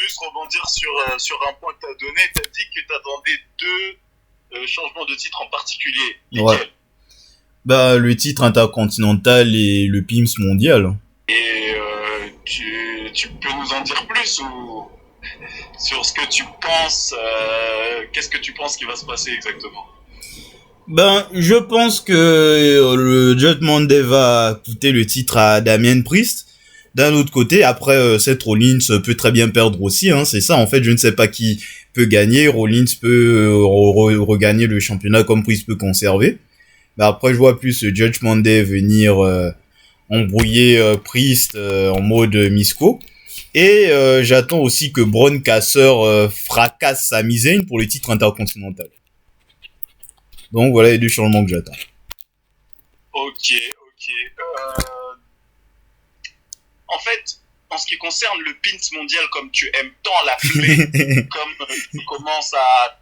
juste rebondir sur un point que tu as donné. Tu as dit que tu attendais deux changements de titre en particulier. Lesquels? Ouais. Bah, le titre intercontinental et le PIMS mondial. Et tu peux nous en dire plus ou sur ce que tu penses, qu'est-ce que tu penses qui va se passer exactement? Ben, je pense que le Judgment Day va coûter le titre à Damien Priest. D'un autre côté, après, Seth Rollins peut très bien perdre aussi, hein, c'est ça, en fait, je ne sais pas qui peut gagner. Rollins peut regagner le championnat comme Priest peut conserver. Ben, après, je vois plus Judgment Day venir embrouiller Priest en mode Mystico. Et j'attends aussi que Braun Caster fracasse Sami Zayn pour le titre intercontinental. Donc voilà les deux changements que j'attends. Ok. En fait, en ce qui concerne le pins mondial, comme tu aimes tant l'appeler, comme tu commences à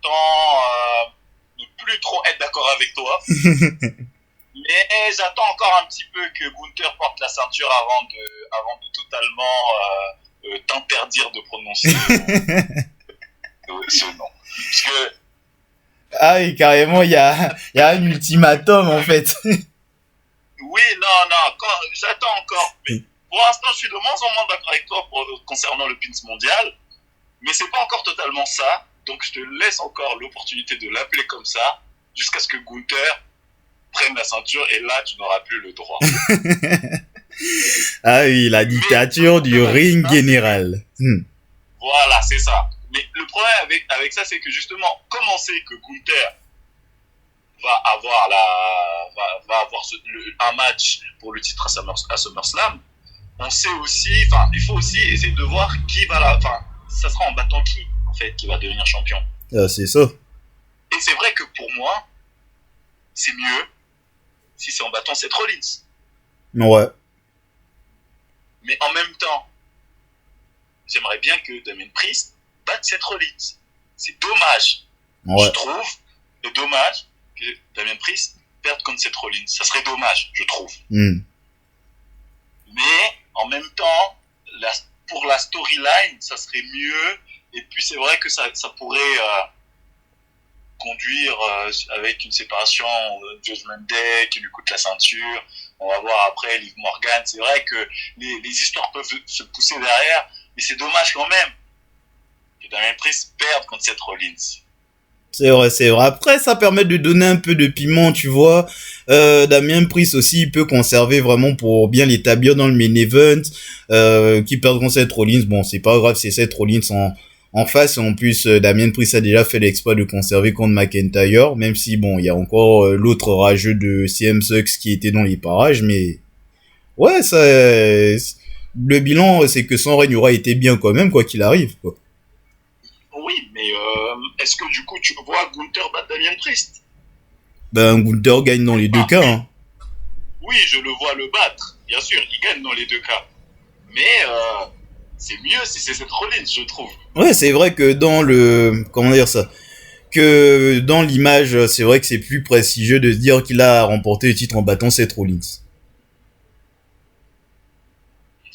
ne plus trop être d'accord avec toi, mais j'attends encore un petit peu que Gunther porte la ceinture avant de totalement t'interdire de prononcer ce nom. Parce que ah oui, carrément, il y a un ultimatum en fait. oui, non, j'attends encore. Mais pour l'instant, je suis de moins en moins d'accord avec toi concernant le pins mondial, mais c'est pas encore totalement ça. Donc je te laisse encore l'opportunité de l'appeler comme ça, jusqu'à ce que Gunther prenne la ceinture, et là, tu n'auras plus le droit. Ah oui, la dictature du ring général. Voilà, c'est ça. Mais le problème avec ça, c'est que justement, comme on sait que Gunther va avoir un match pour le titre à SummerSlam, on sait aussi, enfin, il faut aussi essayer de voir qui va ça sera en battant qui, en fait, qui va devenir champion. Ah, c'est ça. Et c'est vrai que pour moi, c'est mieux si c'est en battant Seth Rollins. Ouais. Mais en même temps, j'aimerais bien que Damien Priest batte Seth Rollins. C'est dommage. Ouais. Je trouve c'est dommage que Damien Priest perde contre Seth Rollins. Ça serait dommage, je trouve. Mais en même temps, pour la storyline, ça serait mieux. Et puis c'est vrai que ça pourrait conduire avec une séparation Judgment Day qui lui coûte la ceinture. On va voir après Liv Morgan. C'est vrai que les histoires peuvent se pousser derrière, mais c'est dommage quand même que Damien Priest perde contre Seth Rollins. C'est vrai. Après, ça permet de donner un peu de piment, tu vois. Damien Priest aussi, il peut conserver vraiment pour bien l'établir dans le main event. Qui perd contre Seth Rollins, bon, c'est pas grave, c'est Seth Rollins en face. En plus, Damien Priest a déjà fait l'exploit de conserver contre McIntyre, même si, bon, il y a encore l'autre rageux de CM Sucks qui était dans les parages, mais ouais, ça, le bilan, c'est que son règne aura été bien quand même, quoi qu'il arrive, quoi. Oui, mais est-ce que du coup tu vois Gunther battre Damien Priest? Ben, Gunther gagne dans les deux cas, hein. Oui, je le vois le battre, bien sûr, il gagne dans les deux cas. Mais c'est mieux si c'est Seth Rollins, je trouve. Ouais, c'est vrai que dans le... Comment dire ça? Que dans l'image, c'est vrai que c'est plus prestigieux de se dire qu'il a remporté le titre en battant Seth Rollins.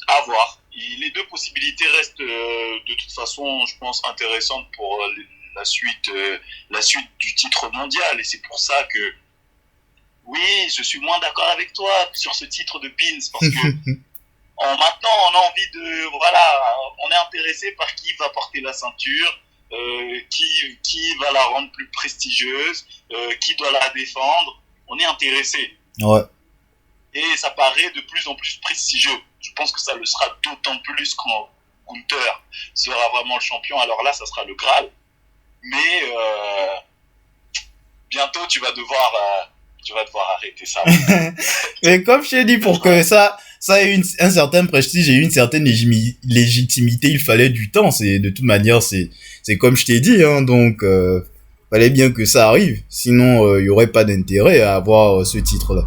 À voir. Les deux possibilités restent de toute façon, je pense, intéressantes pour la suite du titre mondial. Et c'est pour ça que, oui, je suis moins d'accord avec toi sur ce titre de pins, parce que maintenant, on a envie de... Voilà, on est intéressé par qui va porter la ceinture, qui va la rendre plus prestigieuse, qui doit la défendre. On est intéressé. Ouais. Et ça paraît de plus en plus prestigieux. Je pense que ça le sera d'autant plus quand Gunther sera vraiment le champion. Alors là, ça sera le Graal. Mais bientôt, tu vas devoir arrêter ça. Mais comme je t'ai dit, pour que ça ait un certain prestige et une certaine légitimité, il fallait du temps. De toute manière, c'est comme je t'ai dit, hein. Donc, fallait bien que ça arrive. Sinon, il y aurait pas d'intérêt à avoir ce titre-là.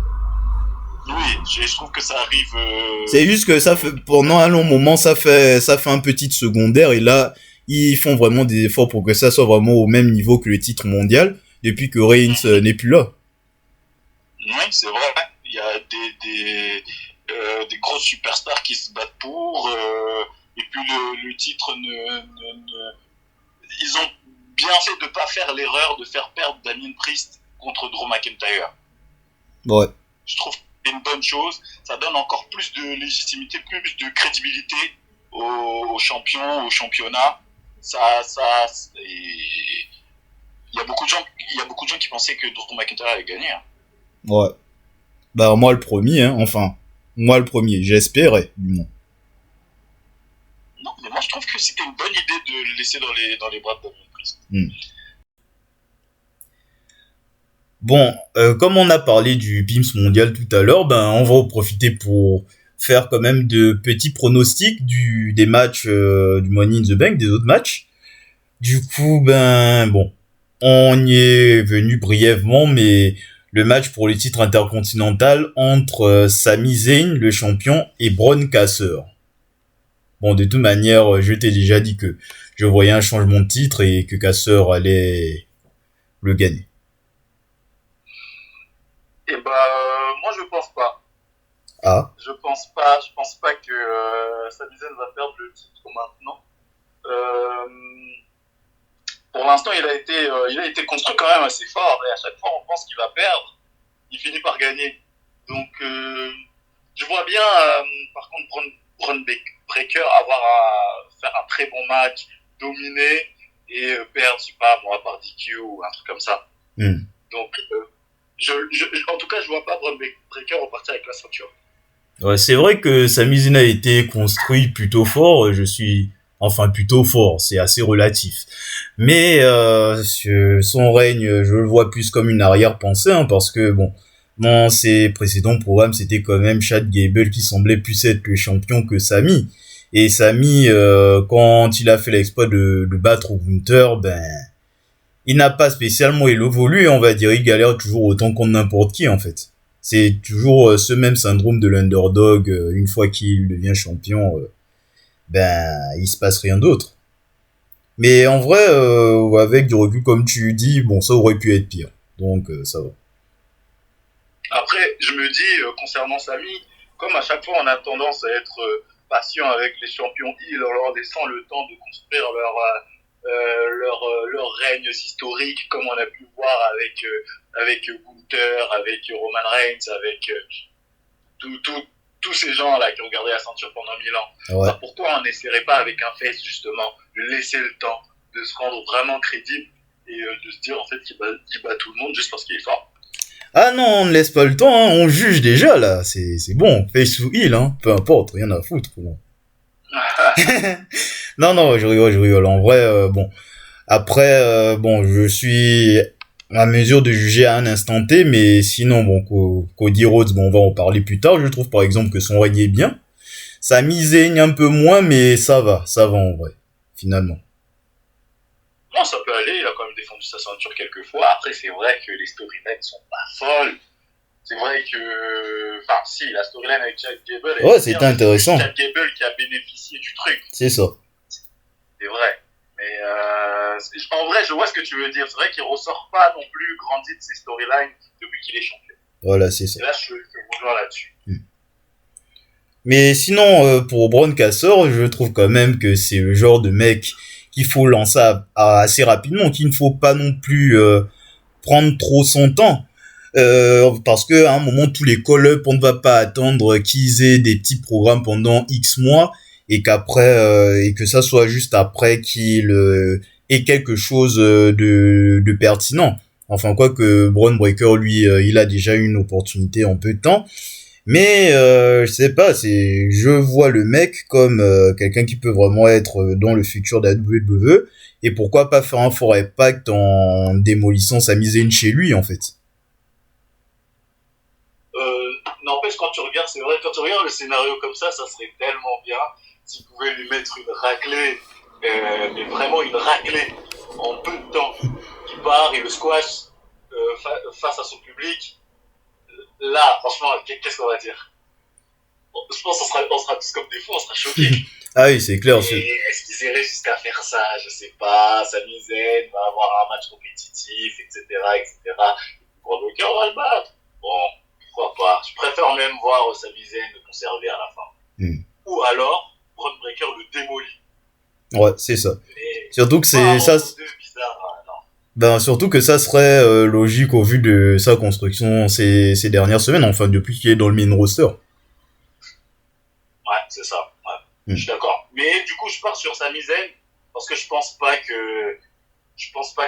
Oui, je trouve que ça arrive... C'est juste que ça fait, pendant un long moment, ça fait un petit secondaire, et là, ils font vraiment des efforts pour que ça soit vraiment au même niveau que le titre mondial, depuis que Reigns n'est plus là. Oui, c'est vrai. Il y a des grosses superstars qui se battent pour... Et puis le titre ils ont bien fait de ne pas faire l'erreur de faire perdre Damien Priest contre Drew McIntyre. Ouais. Je trouve que c'est une bonne chose. Ça donne encore plus de légitimité, plus de crédibilité aux champions, au championnat. Il y a beaucoup de gens qui pensaient que Drew McIntyre allait gagner. Hein. Ouais. Bah, moi le premier, hein. Enfin, moi le premier. J'espérais, du moins. Non, mais moi je trouve que c'était une bonne idée de le laisser dans les bras de Damien Priest. Bon, comme on a parlé du PIMS mondial tout à l'heure, ben on va en profiter pour faire quand même de petits pronostics des matchs du Money in the Bank, des autres matchs. Du coup, ben bon, on y est venu brièvement, mais le match pour le titre intercontinental entre Sami Zayn, le champion, et Bron Kasser. Bon, de toute manière, je t'ai déjà dit que je voyais un changement de titre et que Kasser allait le gagner. Eh ben, moi je pense pas. Ah. Je pense pas que Sami Zayn va perdre le titre maintenant. Pour l'instant, il a été construit quand même assez fort. Et à chaque fois, on pense qu'il va perdre. Il finit par gagner. Donc, je vois bien, par contre, Bron Breakker faire un très bon match, dominer et perdre, je sais pas, moi, par DQ ou un truc comme ça. Donc, en tout cas, je vois pas Bron Breakker repartir avec la ceinture. Ouais, c'est vrai que Sami Zayn a été construit plutôt fort. Plutôt fort, c'est assez relatif. Mais son règne, je le vois plus comme une arrière-pensée, hein, parce que bon, dans ses précédents programmes, c'était quand même Chad Gable qui semblait plus être le champion que Sami. Et Sami, quand il a fait l'exploit de battre Gunther, ben, il n'a pas spécialement évolué, on va dire. Il galère toujours autant contre n'importe qui, en fait. C'est toujours ce même syndrome de l'underdog. Une fois qu'il devient champion, ben, il se passe rien d'autre. Mais en vrai, avec du recul, comme tu dis, bon, ça aurait pu être pire. Donc, ça va. Après, je me dis, concernant Sami, comme à chaque fois, on a tendance à être patient avec les champions heel en leur laissant le temps de construire leur règne historique, comme on a pu voir avec Gunther, avec Roman Reigns, avec tous ces gens-là qui ont gardé la ceinture pendant 1000 ans. Ouais. Alors pourquoi on n'essaierait pas avec un face, justement, de laisser le temps, de se rendre vraiment crédible et de se dire en fait qu'il bat tout le monde juste parce qu'il est fort. Ah non, on ne laisse pas le temps, hein. On juge déjà là, c'est bon, face ou heel, hein, peu importe, rien à foutre pour moi. non, je rigole. En vrai, bon, après, bon, je suis à mesure de juger à un instant T, mais sinon, bon, Cody Rhodes, bon, on va en parler plus tard. Je trouve par exemple que son règne est bien. Sami Zayn un peu moins, mais ça va en vrai, finalement. Non, ça peut aller, il a quand même défendu sa ceinture quelques fois. Après, c'est vrai que les storylines sont pas folles. C'est vrai que... Enfin, si, la storyline avec Chad Gable... Ouais, c'était intéressant. C'est Chad Gable qui a bénéficié du truc. C'est ça. C'est vrai. Mais en vrai, je vois ce que tu veux dire. C'est vrai qu'il ressort pas non plus grandi de ses storylines depuis qu'il est champion. Voilà, c'est ça. Et là, je rejoins là-dessus. Mais sinon, pour Bron Kasser, je trouve quand même que c'est le genre de mec qu'il faut lancer assez rapidement, qu'il ne faut pas non plus prendre trop son temps. Parce que à un moment, tous les call-up, on ne va pas attendre qu'ils aient des petits programmes pendant X mois et qu'après, et que ça soit juste après qu'il ait quelque chose de pertinent. Enfin, quoi que Bron Breakker, lui, il a déjà eu une opportunité en peu de temps. Mais je sais pas, je vois le mec comme quelqu'un qui peut vraiment être dans le futur de la WWE, et pourquoi pas faire un fort impact en démolissant Sami Zayn chez lui en fait. N'empêche, quand tu regardes, c'est vrai, quand tu regardes le scénario comme ça serait tellement bien s'il pouvait lui mettre une raclée, mais vraiment une raclée en peu de temps, qui part et le squash face à son public. Là, franchement, qu'est-ce qu'on va dire? Je pense qu'on sera tous comme des fous, on sera choqués. Ah oui, c'est clair. Est-ce qu'ils iraient jusqu'à faire ça? Je sais pas. Sami Zayn va avoir un match compétitif, etc. Bron Breakker va le battre. Bon, pourquoi pas. Je préfère même voir Sami Zayn le conserver à la fin. Ou alors, Braun Breaker le démolit. Ouais, c'est ça. Mais Surtout que c'est ça. bizarre, non. Ben surtout que ça serait logique au vu de sa construction ces dernières semaines, enfin depuis qu'il est dans le main roster. Ouais, c'est ça. Ouais. Hmm. Je suis d'accord. Mais du coup, je pars sur Sami Zayn parce que je pense pas que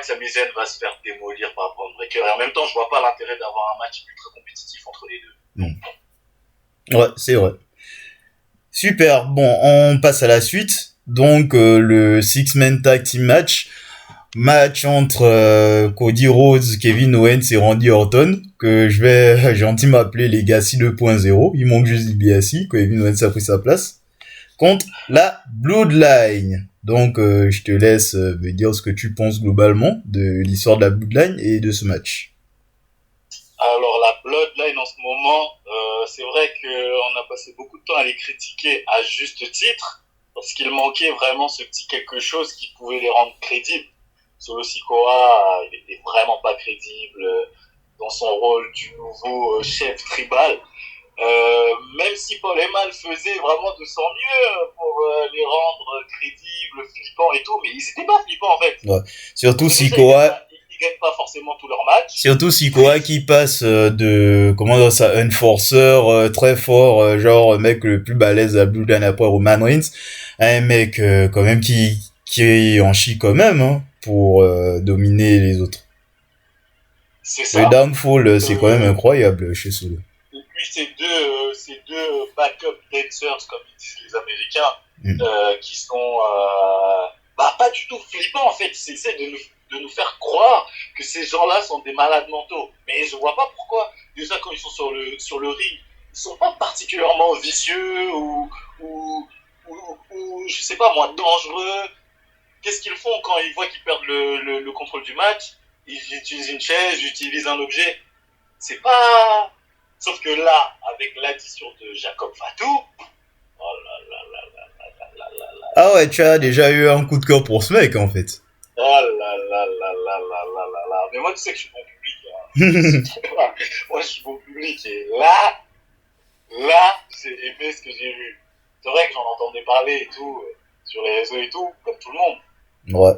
Sami Zayn va se faire démolir par Braun Breaker. Et en même temps, je vois pas l'intérêt d'avoir un match ultra compétitif entre les deux. Ouais, c'est vrai. Super. Bon, on passe à la suite. Donc le six-man tag team match entre Cody Rhodes, Kevin Owens et Randy Orton, que je vais gentiment appeler Legacy 2.0. Il manque juste DiBiase, Kevin Owens a pris sa place, contre la Bloodline. Donc je te laisse me dire ce que tu penses globalement de l'histoire de la Bloodline et de ce match. Alors la Bloodline en ce moment, c'est vrai qu'on a passé beaucoup de temps à les critiquer à juste titre, parce qu'il manquait vraiment ce petit quelque chose qui pouvait les rendre crédibles. Solo Sikoa, il était vraiment pas crédible dans son rôle du nouveau chef tribal. Même si Paul Heyman faisait vraiment de son mieux pour les rendre crédibles, flippants et tout, mais ils étaient pas flippants en fait. Ouais. Surtout Sikoa. Ils gagnent pas forcément tous leurs matchs. Surtout Sikoa qui passe de comment dire ça, enforcer très fort, genre mec le plus balèze à Bloodline après Roman Reigns, à un mec quand même qui en chie quand même hein, pour dominer les autres. C'est ça. Le downfall c'est quand même incroyable chez Solo. Et puis ces deux backup dancers comme ils disent les Américains, qui sont pas du tout flippants en fait. Ils essaient de nous faire croire que ces gens-là sont des malades mentaux. Mais je vois pas pourquoi. Déjà quand ils sont sur le ring, ils sont pas particulièrement vicieux ou je sais pas moi, dangereux. Qu'est-ce qu'ils font quand ils voient qu'ils perdent le contrôle du match? Ils utilisent une chaise, ils utilisent un objet. C'est pas... Sauf que là, avec l'addition de Jacob Fatou, oh là là là là là là là là. Ah ouais, tu as déjà eu un coup de cœur pour ce mec en fait. Oh là là là là là là là là. Mais moi, tu sais que je suis bon public. Hein. Moi, je suis bon public. Et là, j'ai aimé ce que j'ai vu. C'est vrai que j'en entendais parler et tout, sur les réseaux et tout, comme tout le monde. Ouais.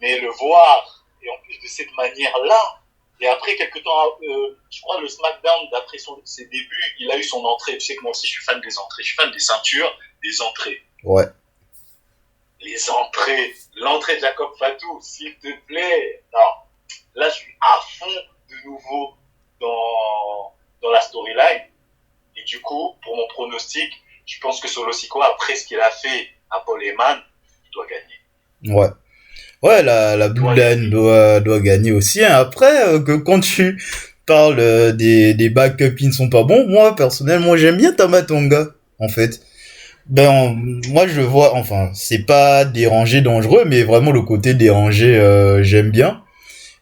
Mais le voir, et en plus de cette manière-là, et après quelques temps, je crois le SmackDown, d'après ses débuts, il a eu son entrée. Tu sais que moi aussi, je suis fan des entrées. Je suis fan des ceintures, des entrées. Ouais. Les entrées. L'entrée de Jacob Fatou, s'il te plaît. Non. Là, je suis à fond de nouveau dans la storyline. Et du coup, pour mon pronostic, je pense que Solo Sikoa, après ce qu'il a fait à Paul Heyman, il doit gagner. Ouais. Ouais, la Bloodline doit gagner aussi. Hein. Après, que quand tu parles des backups qui ne sont pas bons, moi, personnellement, j'aime bien Tama Tonga, en fait. Ben, moi, je vois, enfin, c'est pas dérangé dangereux, mais vraiment le côté dérangé, j'aime bien.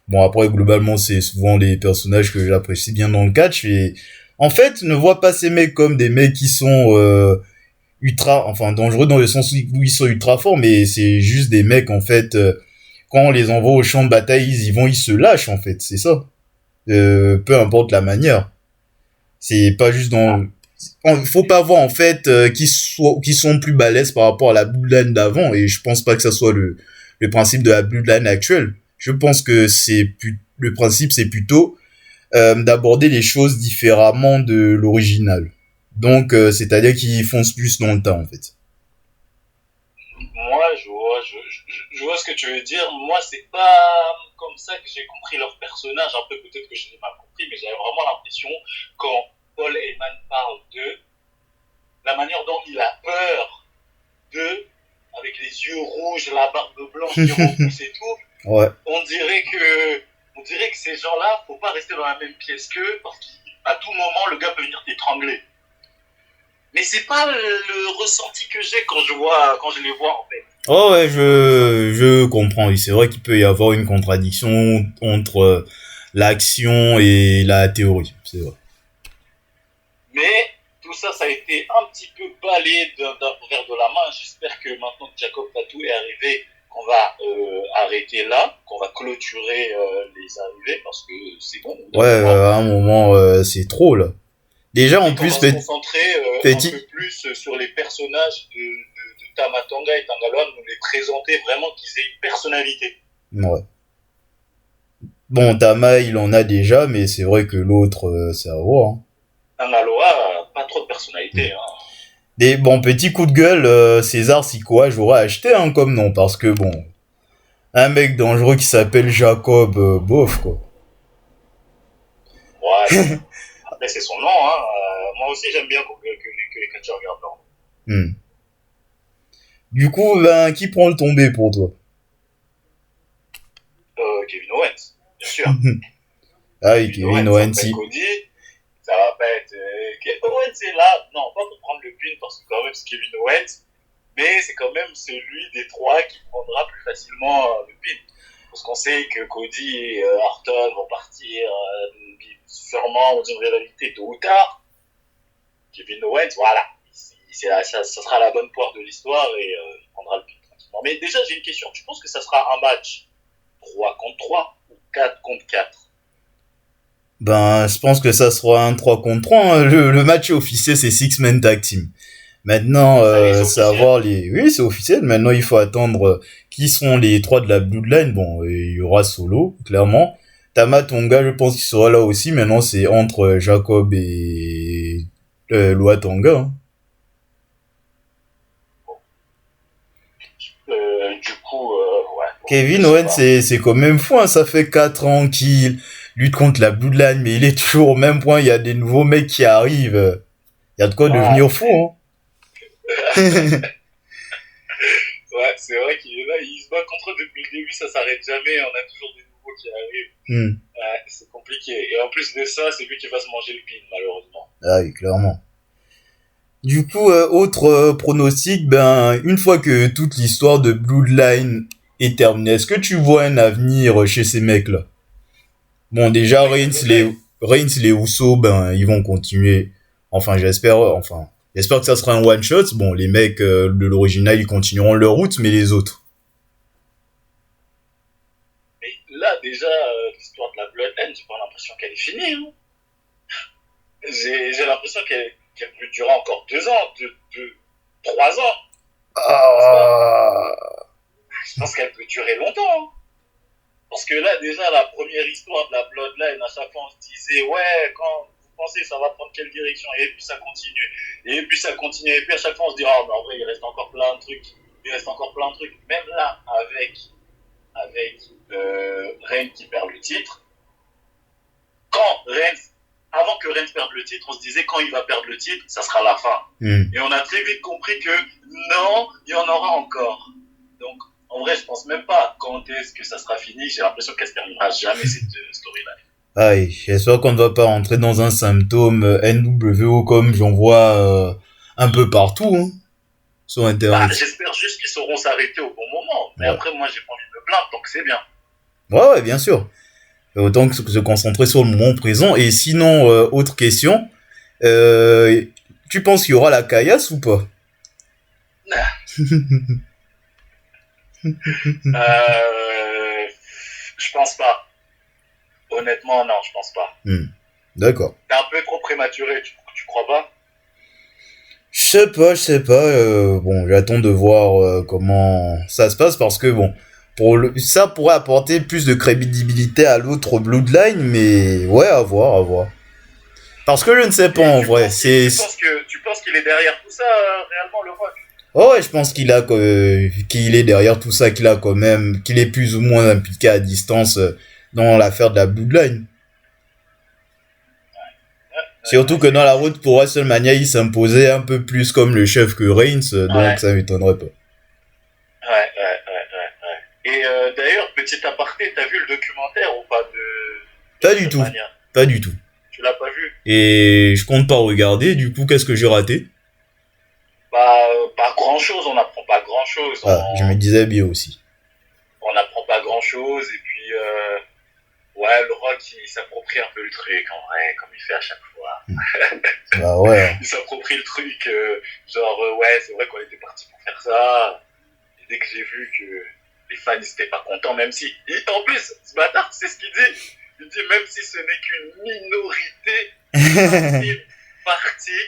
Bon, après, globalement, c'est souvent les personnages que j'apprécie bien dans le catch. Et en fait, ne vois pas ces mecs comme des mecs qui sont ultra, dangereux dans le sens où ils sont ultra forts, mais c'est juste des mecs, en fait, quand on les envoie au champ de bataille, ils se lâchent, en fait, c'est ça. Peu importe la manière. C'est pas juste dans... Il faut pas voir, en fait, qu'ils sont plus balèzes par rapport à la Bloodline d'avant, et je pense pas que ça soit le principe de la Bloodline actuelle. Je pense que le principe, c'est plutôt d'aborder les choses différemment de l'original. Donc, c'est-à-dire qu'ils foncent plus dans le tas, en fait. Moi, je vois ce que tu veux dire. Moi, c'est pas comme ça que j'ai compris leur personnage. Un peu, peut-être que je l'ai mal compris, mais j'avais vraiment l'impression, quand Paul Heyman parle d'eux, la manière dont il a peur d'eux, avec les yeux rouges, la barbe blanche qui repousse et tout, ouais. on dirait que ces gens-là, faut pas rester dans la même pièce qu'eux, parce qu'à tout moment, le gars peut venir t'étrangler. Mais c'est pas le ressenti que j'ai quand je les vois, en fait. Oh ouais, je comprends. Oui, c'est vrai qu'il peut y avoir une contradiction entre l'action et la théorie, c'est vrai. Mais tout ça, ça a été un petit peu balayé d'un revers de la main. J'espère que maintenant que Jacob Fatou est arrivé, qu'on va arrêter là, qu'on va clôturer les arrivées, parce que c'est bon. Ouais, à un moment, c'est trop, là. Déjà, en plus, on va se concentrer un peu plus sur les personnages de Tama Tonga et Tanga Loa nous les présentaient vraiment qu'ils aient une personnalité. Ouais. Bon, Tama, il en a déjà, mais c'est vrai que l'autre, c'est à voir. Hein. Tanga Loa, pas trop de personnalité. Hein. Des bons petits coups de gueule, César Sikoa, j'aurais acheté comme nom, parce que bon, un mec dangereux qui s'appelle Jacob, bof quoi. Ouais, après c'est son nom. Hein. Moi aussi j'aime bien que les catcheurs gardent leur nom. Du coup, ben, qui prend le tombé pour toi? Kevin Owens, bien sûr. Ah oui, Kevin Owens, si. Cody, ça va pas être... Kevin Owens est là, non, pas pour prendre le pin, parce que quand même c'est Kevin Owens, mais c'est quand même celui des trois qui prendra plus facilement le pin. Parce qu'on sait que Cody et Orton vont partir sûrement dans une rivalité tôt ou tard. Kevin Owens, voilà, ça sera la bonne poire de l'histoire et il prendra le pin tranquillement. Mais déjà, j'ai une question. Tu penses que ça sera un match 3 contre 3 ou 4 contre 4? Ben, je pense que ça sera un 3 contre 3. Hein. Le match officiel, c'est Six-Man Tag Team. Maintenant, savoir les... Oui, c'est officiel. Maintenant, il faut attendre qui sont les trois de la Bloodline. Bon, il y aura Solo, clairement. Tama Tonga, je pense qu'il sera là aussi. Maintenant, c'est entre Jacob et Loa Tonga. Hein. Du coup, ouais. Kevin Owens, c'est quand même fou. Hein. Ça fait 4 ans qu'il lutte contre la Bloodline, mais il est toujours au même point. Il y a des nouveaux mecs qui arrivent. Il y a de quoi devenir fou. Hein. Ouais, c'est vrai qu'il est là, il se bat contre eux depuis le début, ça s'arrête jamais, on a toujours des nouveaux qui arrivent. Ouais, c'est compliqué. Et en plus de ça, c'est lui qui va se manger le pin, malheureusement. Ah oui, clairement. Du coup, autre pronostic, ben, une fois que toute l'histoire de Bloodline est terminée, est-ce que tu vois un avenir chez ces mecs-là? Bon, déjà, Reigns, les Usos, ben, ils vont continuer. J'espère que ça sera un one-shot. Bon, les mecs de l'original, ils continueront leur route, mais les autres. Mais là, déjà, l'histoire de la Bloodline, j'ai pas l'impression qu'elle est finie. Hein. J'ai l'impression qu'elle peut durer encore 2 ans, 3 ans. Je pense qu'elle peut durer longtemps. Hein. Parce que là, déjà, la première histoire de la Bloodline, à chaque fois, on se disait, ouais, quand vous pensez, ça va prendre quelle direction? Et puis ça continue. Et puis ça continue. Et puis à chaque fois, on se dit, oh, mais en vrai, il reste encore plein de trucs. Même là, avec Reigns qui perd le titre, avant que Reigns perde le titre, on se disait, quand il va perdre le titre, ça sera la fin. Et on a très vite compris que non, il y en aura encore. Donc, en vrai, je pense même pas quand est-ce que ça sera fini. J'ai l'impression qu'elle se terminera jamais, cette storyline. Aïe, j'espère qu'on ne va pas rentrer dans un symptôme NWO comme j'en vois un peu partout, hein, sur Internet. J'espère juste qu'ils sauront s'arrêter au bon moment. Mais après, moi, j'ai pas envie de me plaindre, donc c'est bien. Ouais, bien sûr. Autant que se concentrer sur le moment présent. Et sinon, autre question. Tu penses qu'il y aura la caillasse ou pas? Je pense pas. Honnêtement, non, je pense pas. D'accord. T'es un peu trop prématuré, tu crois pas? Je sais pas. Bon, j'attends de voir comment ça se passe parce que bon, ça pourrait apporter plus de crédibilité à l'autre Bloodline, mais ouais, à voir. Parce que je ne sais pas en vrai. Tu penses qu'il est derrière tout ça, réellement, le Rock? Oh ouais, je pense qu'il est derrière tout ça, qu'il est plus ou moins impliqué à distance dans l'affaire de la Bloodline. Surtout que dans la route pour WrestleMania, il s'imposait un peu plus comme le chef que Reigns, donc ça m'étonnerait pas. Ouais. Et d'ailleurs, petit aparté, t'as vu le documentaire ou pas de Pas du tout. Tu l'as pas vu? Et je compte pas regarder, du coup, qu'est-ce que j'ai raté? Pas grand chose, on n'apprend pas grand chose. Je me disais bien aussi. On n'apprend pas grand chose, et puis, ouais, le Rock, il s'approprie un peu le truc, en vrai, comme il fait à chaque fois. Bah ouais. Il s'approprie le truc, ouais, c'est vrai qu'on était parti pour faire ça. Et dès que j'ai vu que les fans n'étaient pas contents, même si. En plus, ce bâtard, tu sais ce qu'il dit? Il dit, même si ce n'est qu'une minorité, partie.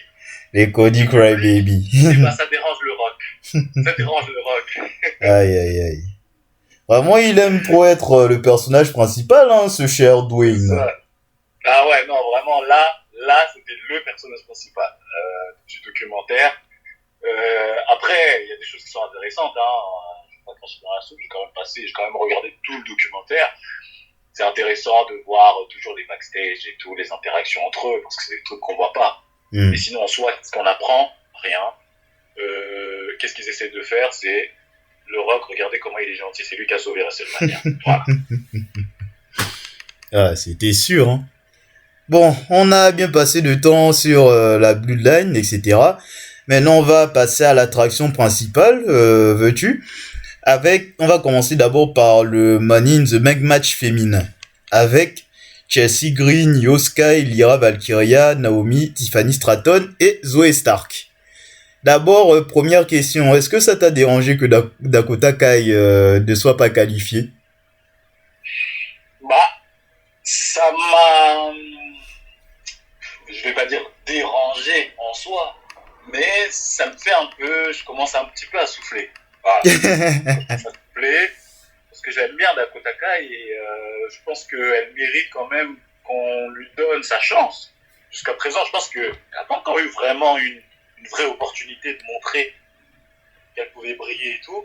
Les Cody Crybaby. Et bah, ça dérange le Rock. Ça dérange le Rock. Aïe, aïe, aïe. Vraiment, il aime trop être le personnage principal, hein, ce cher C'est Dwayne. ça. Ah ouais, non, vraiment, là, c'était le personnage principal du documentaire. Après, il y a des choses qui sont intéressantes, hein. Je vais pas cracher dans la soupe, j'ai quand même regardé tout le documentaire. C'est intéressant de voir toujours les backstage et tout, les interactions entre eux, parce que c'est des trucs qu'on voit pas. Mais sinon, en soi, ce qu'on apprend, rien. Qu'est-ce qu'ils essaient de faire, c'est le Rock, regardez comment il est gentil, c'est lui qui a sauvé WrestleMania. Voilà. Ah, c'était sûr, hein. Bon, on a bien passé de temps sur la Bloodline, etc. Maintenant, on va passer à l'attraction principale, veux-tu? On va commencer d'abord par le Money in the Bank match féminin. Avec Chelsea Green, Io Sky, Lyra Valkyria, Naomi, Tiffany Stratton et Zoe Stark. D'abord, première question, est-ce que ça t'a dérangé que Dakota Kai ne soit pas qualifiée? Bah, ça m'a, je vais pas dire dérangé en soi, mais ça me fait un peu, je commence un petit peu à souffler. Voilà. Ça me plaît, parce que j'aime bien Dakota Kai et je pense qu'elle mérite quand même qu'on lui donne sa chance. Jusqu'à présent, je pense qu'elle n'a pas encore eu vraiment une vraie opportunité de montrer qu'elle pouvait briller et tout.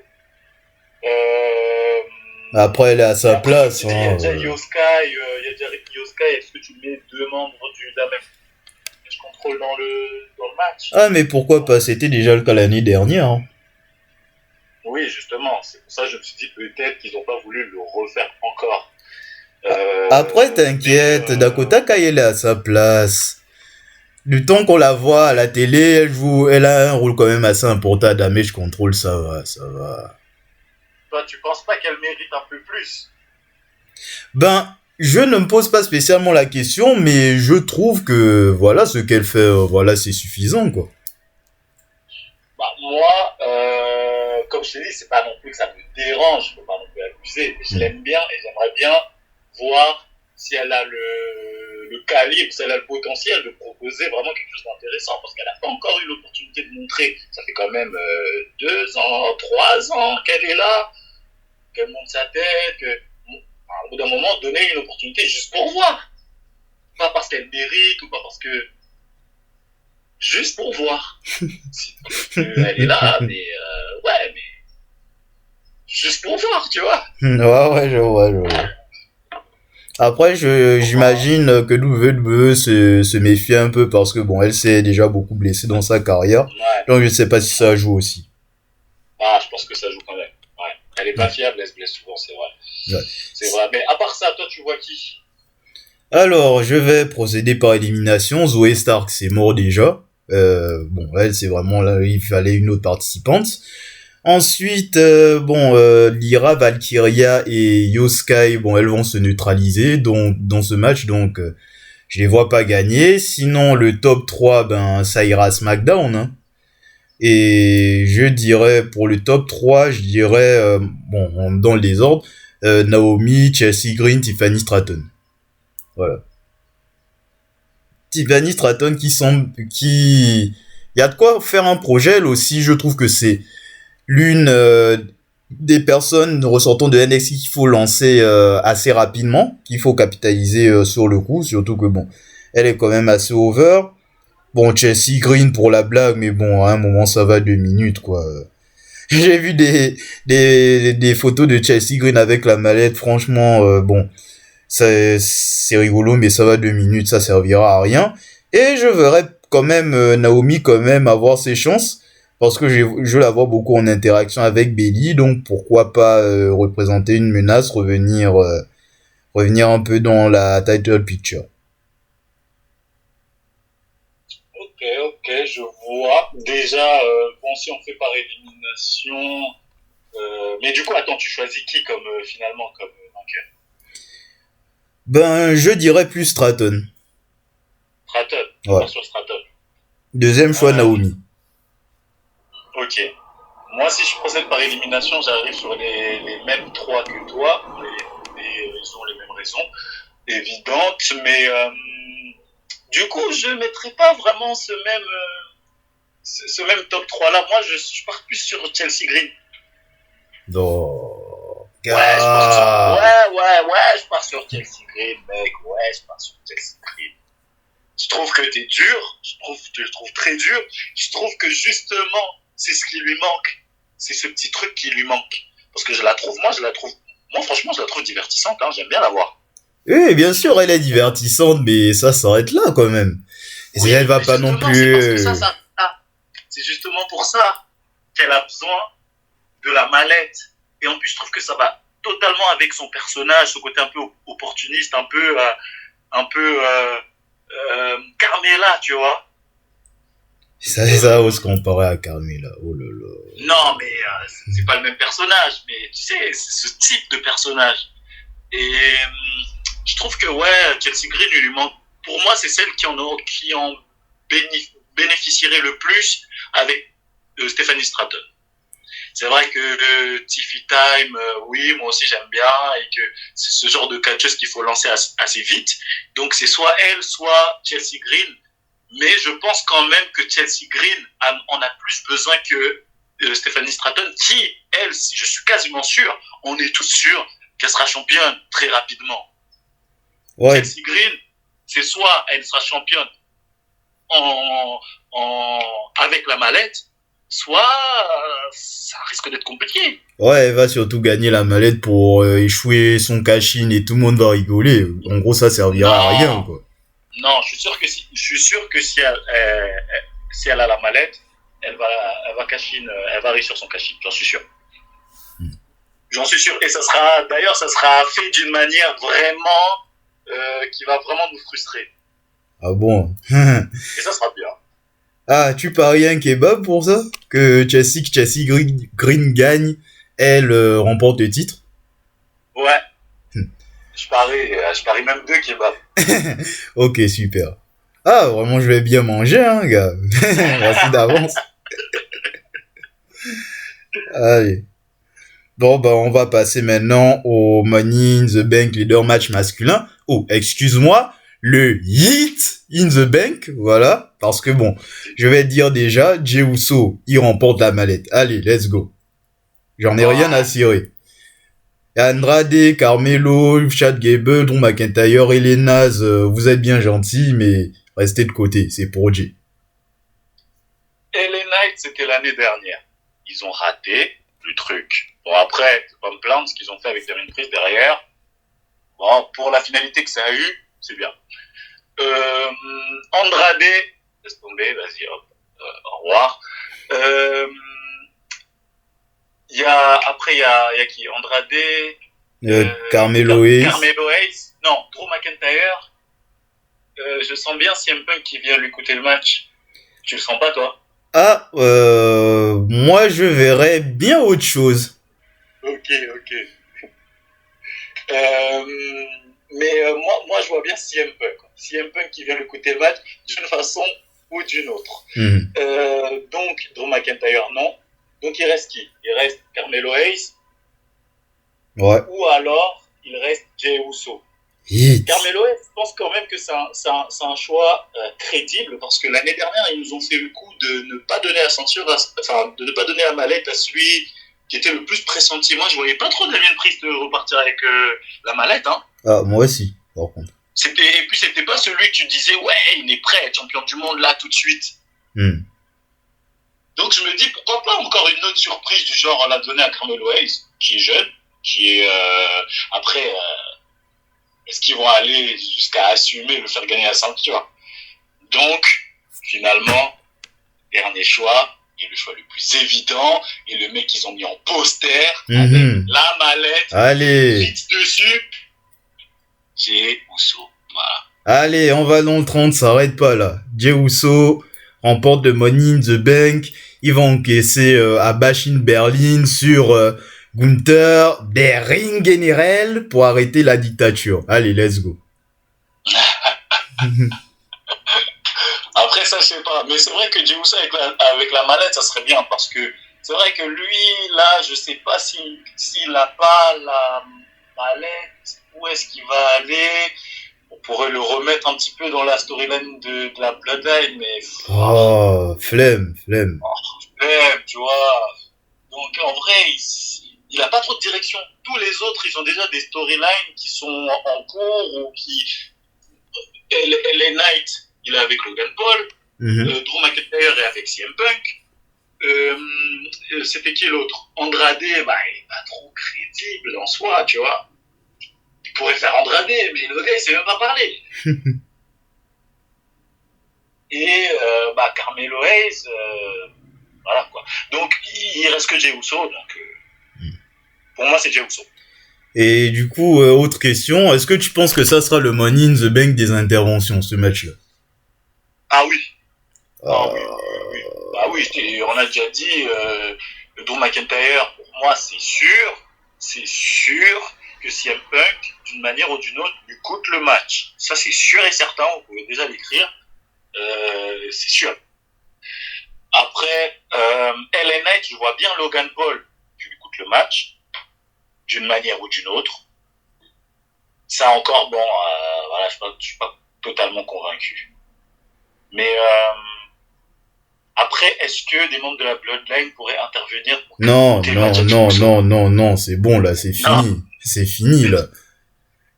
Après, elle est à sa place. Il y a déjà Io Sky, est-ce que tu mets deux membres du Damage Control dans le match? Ah, mais pourquoi pas? C'était déjà le cas l'année dernière. Hein. Oui, justement, c'est pour ça que je me suis dit peut-être qu'ils n'ont pas voulu le refaire encore. Après, t'inquiète, Dakota Kai, elle est à sa place. Du temps qu'on la voit à la télé, elle a un rôle quand même assez important à Damage Control, ça va. Toi, tu penses pas qu'elle mérite un peu plus? Ben, je ne me pose pas spécialement la question, mais je trouve que, voilà, ce qu'elle fait, voilà, c'est suffisant, quoi. Bah, moi, comme je t'ai dit, c'est pas non plus que ça me dérange, je peux pas non plus abuser, mais je l'aime bien et j'aimerais bien voir si elle a le calibre, si elle a le potentiel de proposer vraiment quelque chose d'intéressant, parce qu'elle n'a pas encore eu l'opportunité de montrer. Ça fait quand même 2 ans, 3 ans qu'elle est là, qu'elle monte sa tête, au bout d'un moment, donner une opportunité juste pour voir. Pas parce qu'elle mérite ou pas parce que... Juste pour voir. Elle est là, mais ouais, mais... Juste pour voir, tu vois. Ouais, je vois. Après, j'imagine que WWE se méfie un peu parce que, bon, elle s'est déjà beaucoup blessée dans sa carrière. Ouais. Donc, je ne sais pas si ça joue aussi. Ah, je pense que ça joue quand même. Ouais. Elle est pas fiable, elle se blesse souvent, c'est vrai. Ouais. C'est vrai. Mais à part ça, toi, tu vois qui? Alors, je vais procéder par élimination. Zoe Stark, c'est mort déjà. Bon, elle, c'est vraiment là, il fallait une autre participante. Ensuite, Lyra, Valkyria et Io Sky, bon, elles vont se neutraliser dans ce match, donc je les vois pas gagner. Sinon, le top 3, ben, ça ira à SmackDown. Hein. Et je dirais, pour le top 3, je dirais, dans le désordre, Naomi, Chelsea Green, Tiffany Stratton. Voilà. Tiffany Stratton il y a de quoi faire un projet, elle aussi, je trouve que c'est l'une des personnes ressortant de NXT qu'il faut lancer assez rapidement, qu'il faut capitaliser sur le coup, surtout que bon, elle est quand même assez over. Bon, Chelsea Green pour la blague, mais bon, à un moment ça va 2 minutes quoi. J'ai vu des photos de Chelsea Green avec la mallette, franchement, bon, c'est rigolo, mais ça va 2 minutes, ça servira à rien. Et je verrai quand même Naomi quand même avoir ses chances. Parce que je la vois beaucoup en interaction avec Bayley, donc pourquoi pas représenter une menace, revenir un peu dans la title picture. Ok, je vois. Déjà, bon, si on fait par élimination... mais du coup, attends, tu choisis qui comme finalement comme vainqueur? Ben, je dirais plus Stratton. Stratton. Ouais. Sur Stratton. Deuxième choix, Naomi. Ok. Moi, si je procède par élimination, j'arrive sur les mêmes 3 que toi. Ils ont les mêmes raisons évidentes. Mais du coup, je ne mettrai pas vraiment ce ce même top 3 là, moi je pars plus sur Chelsea Green. Non. Ouais, je pars sur Chelsea Green, mec. Ouais, je pars sur Chelsea Green. Je trouve que t'es dur, je le trouve très dur. Je trouve que justement, c'est ce qui lui manque. C'est ce petit truc qui lui manque. Parce que moi franchement, je la trouve divertissante, hein. J'aime bien la voir. Oui, bien sûr, elle est divertissante, mais ça s'arrête là quand même. Et Oui, elle va mais pas non justement, c'est parce que plus. c'est justement pour ça qu'elle a besoin de la mallette. Et en plus, je trouve que ça va totalement avec son personnage, ce côté un peu opportuniste, un peu Carmela, tu vois. Ça ose comparer à Carmela. Oh là là. Non, mais c'est pas le même personnage, mais tu sais, c'est ce type de personnage. Et je trouve que ouais, Chelsea Green, il lui manque. Pour moi, c'est celle qui en bénéficierait le plus avec Stephanie Stratton. C'est vrai que Tiffy Time, oui, moi aussi j'aime bien, et que c'est ce genre de catcheuse qu'il faut lancer assez vite. Donc c'est soit elle, soit Chelsea Green. Mais je pense quand même que Chelsea Green en a plus besoin que Stephanie Stratton, qui, elle, je suis quasiment sûr, on est tous sûrs qu'elle sera championne très rapidement. Ouais. Chelsea Green, c'est soit elle sera championne avec la mallette, soit ça risque d'être compliqué. Ouais, elle va surtout gagner la mallette pour échouer son cash-in et tout le monde va rigoler. En gros, ça servira à rien, quoi. Non, je suis sûr que si elle a la mallette, elle va réussir son cash-in, j'en suis sûr. J'en suis sûr. Et ça sera fait d'une manière vraiment qui va vraiment nous frustrer. Ah bon? Et ça sera bien. Ah, tu paries un kebab pour ça? Que Chelsea Green gagne, elle remporte le titre? Ouais. Je parie même 2 kebabs. Ok, super. Ah, vraiment, je vais bien manger, hein, gars. Merci d'avance. Allez. Bon, bah, on va passer maintenant au Money in the Bank Leader Match masculin. Oh, excuse-moi, le Hit in the Bank, voilà. Parce que bon, je vais te dire déjà, Jey Uso, il remporte la mallette. Allez, let's go. J'en ai rien à cirer. Andrade, Carmelo, Chad Gable, Drew McIntyre et les Naz, vous êtes bien gentils, mais restez de côté, c'est pour Jey. Et les Knights, c'était l'année dernière. Ils ont raté le truc. Bon, après, c'est pas me plaindre ce qu'ils ont fait avec Damien Priest derrière. Bon, pour la finalité que ça a eu, c'est bien. Andrade, laisse tomber, vas-y, hop, au revoir. Après, il y a qui? Andrade, Carmelo Hayes. Non, Drew McIntyre. Je sens bien CM Punk qui vient lui coûter le match. Tu le sens pas, toi? Ah, moi je verrais bien autre chose. Ok. Mais moi, je vois bien CM Punk. CM Punk qui vient lui coûter le match d'une façon ou d'une autre. Donc, Drew McIntyre, non. Donc, il reste qui? Il reste Carmelo Hayes. Ouais. Ou alors, il reste Jey Uso. Hit. Carmelo Hayes, je pense quand même que c'est un choix crédible parce que l'année dernière, ils nous ont fait le coup de ne pas donner de ne pas donner la mallette à celui qui était le plus pressenti. Moi, je voyais pas trop Damien Priest repartir avec la mallette, hein. Ah, moi aussi, par contre. Et puis, c'était pas celui que tu disais, ouais, il est prêt à être champion du monde là tout de suite. Donc, je me dis, pourquoi pas encore une autre surprise du genre à la donner à Carmelo Hayes, qui est jeune, qui est après. Est-ce qu'ils vont aller jusqu'à assumer le faire gagner la ceinture? Donc, finalement, dernier choix, et le choix le plus évident, et le mec qu'ils ont mis en poster, avec la mallette, allez, fixe dessus, Jey Uso. Voilà. Allez, on va dans le 30, ça arrête pas là. Jey Uso remporte le Money in the Bank, il va encaisser à Bash in Berlin sur Gunther, des Ring General pour arrêter la dictature. Allez, let's go. Après, ça, je sais pas. Mais c'est vrai que Jey Uso avec la mallette, ça serait bien. Parce que c'est vrai que lui, là, je sais pas s'il a pas la mallette, où est-ce qu'il va aller. On pourrait le remettre un petit peu dans la storyline de la Bloodline, mais Oh, flemme. même, tu vois. Donc en vrai, il a pas trop de direction. Tous les autres, ils ont déjà des storylines qui sont en cours ou qui. LA Knight, il est avec Logan Paul. Drew McIntyre est avec CM Punk. C'était qui l'autre? Andrade, bah, il est pas trop crédible en soi, tu vois. Il pourrait faire Andrade, mais le gars, il sait même pas parler. Et bah, Carmelo Hayes, voilà quoi. Donc, il reste que Jey Uso, donc pour moi, c'est Jey Uso. Et du coup, autre question, est-ce que tu penses que ça sera le Money in the Bank des interventions, ce match-là? Ah oui. Ah oui. Bah oui, on a déjà dit, Drew McIntyre, pour moi, c'est sûr que CM Punk, d'une manière ou d'une autre, lui coûte le match. Ça, c'est sûr et certain, vous pouvez déjà l'écrire. C'est sûr. Après, LA Knight, je vois bien Logan Paul qui lui coûte le match, d'une manière ou d'une autre. Ça encore, bon, voilà, je suis pas totalement convaincu. Mais après, est-ce que des membres de la Bloodline pourraient intervenir pour Non, c'est bon là, c'est fini. C'est fini là.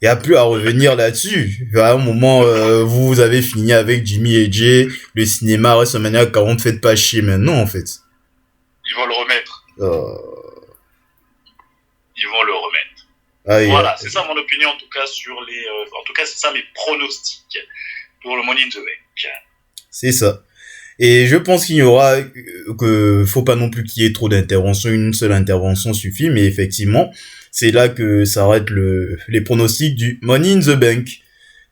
Il n'y a plus à revenir là-dessus. À un moment, vous avez fini avec Jimmy et Jay, le cinéma WrestleMania 40, faites pas chier maintenant en fait. Ils vont le remettre. Ils vont le remettre. Voilà, c'est ça mon opinion en tout cas sur les. En tout cas, c'est ça mes pronostics pour le Money in the Bank. C'est ça. Et je pense qu'il y aura faut pas non plus qu'il y ait trop d'interventions, une seule intervention suffit, mais effectivement, c'est là que s'arrêtent les pronostics du Money in the Bank.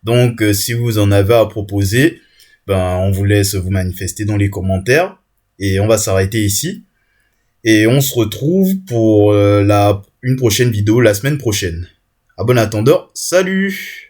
Donc, si vous en avez à proposer, ben, on vous laisse vous manifester dans les commentaires, et on va s'arrêter ici. Et on se retrouve pour une prochaine vidéo la semaine prochaine. À bon attendant, salut!